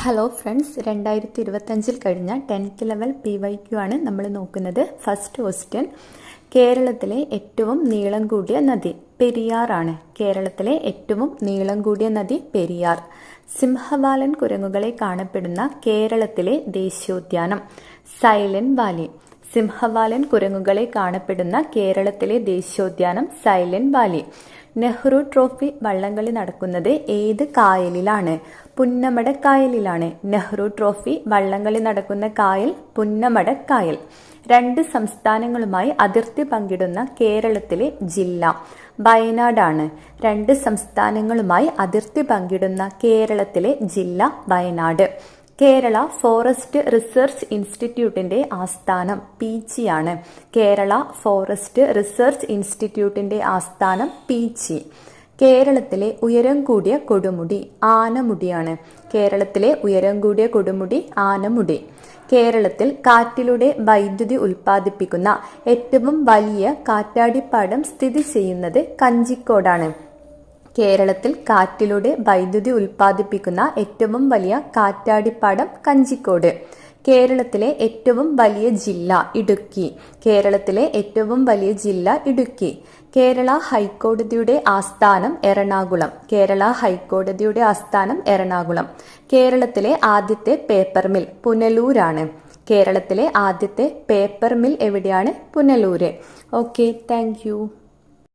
Hello friends, 2025 കഴിഞ്ഞ 10th level PYQ ആണ് നമ്മൾ നോക്കുന്നത്. ഫസ്റ്റ് ക്വസ്റ്റ്യൻ, കേരളത്തിലെ ഏറ്റവും നീളം കൂടിയ നദി പെരിയാർ ആണ്. കേരളത്തിലെ ഏറ്റവും നീളം കൂടിയ നദി പെരിയാർ. സിംഹവാലൻ കുരങ്ങുകളെ കാണപ്പെടുന്ന കേരളത്തിലെ ദേശീയോദ്യാനം സൈലന്റ് വാലി. സിംഹവാലൻ കുരങ്ങുകളെ കാണപ്പെടുന്ന കേരളത്തിലെ ദേശീയോദ്യാനം സൈലന്റ് വാലി. നെഹ്റു ട്രോഫി വള്ളംകളി നടക്കുന്നത് ഏത് കായലിലാണ്? പുന്നമടക്കായലിലാണ്. നെഹ്റു ട്രോഫി വള്ളംകളി നടക്കുന്ന കായൽ പുന്നമടക്കായൽ. 2 സംസ്ഥാനങ്ങളുമായി അതിർത്തി പങ്കിടുന്ന കേരളത്തിലെ ജില്ല വയനാടാണ്. 2 സംസ്ഥാനങ്ങളുമായി അതിർത്തി പങ്കിടുന്ന കേരളത്തിലെ ജില്ല വയനാട്. കേരള ഫോറസ്റ്റ് റിസർച്ച് ഇൻസ്റ്റിറ്റ്യൂട്ടിന്റെ ആസ്ഥാനം പീച്ചിയാണ്. കേരള ഫോറസ്റ്റ് റിസർച്ച് ഇൻസ്റ്റിറ്റ്യൂട്ടിന്റെ ആസ്ഥാനം പീച്ചി. കേരളത്തിലെ ഉയരം കൂടിയ കൊടുമുടി ആനമുടിയാണ്. കേരളത്തിലെ ഉയരം കൂടിയ കൊടുമുടി ആനമുടി. കേരളത്തിൽ കാറ്റിലൂടെ വൈദ്യുതി ഉൽപ്പാദിപ്പിക്കുന്ന ഏറ്റവും വലിയ കാറ്റാടിപ്പാടം സ്ഥിതി ചെയ്യുന്നത് കഞ്ചിക്കോടാണ്. കേരളത്തിൽ കാറ്റിലൂടെ വൈദ്യുതി ഉൽപ്പാദിപ്പിക്കുന്ന ഏറ്റവും വലിയ കാറ്റാടിപ്പാടം കഞ്ചിക്കോട്. കേരളത്തിലെ ഏറ്റവും വലിയ ജില്ല ഇടുക്കി. കേരളത്തിലെ ഏറ്റവും വലിയ ജില്ല ഇടുക്കി. കേരള ഹൈക്കോടതിയുടെ ആസ്ഥാനം എറണാകുളം. കേരള ഹൈക്കോടതിയുടെ ആസ്ഥാനം എറണാകുളം. കേരളത്തിലെ ആദ്യത്തെ പേപ്പർ മിൽ പുനലൂരാണ്. കേരളത്തിലെ ആദ്യത്തെ പേപ്പർ മിൽ എവിടെയാണ്? പുനലൂര്. Okay, thank U.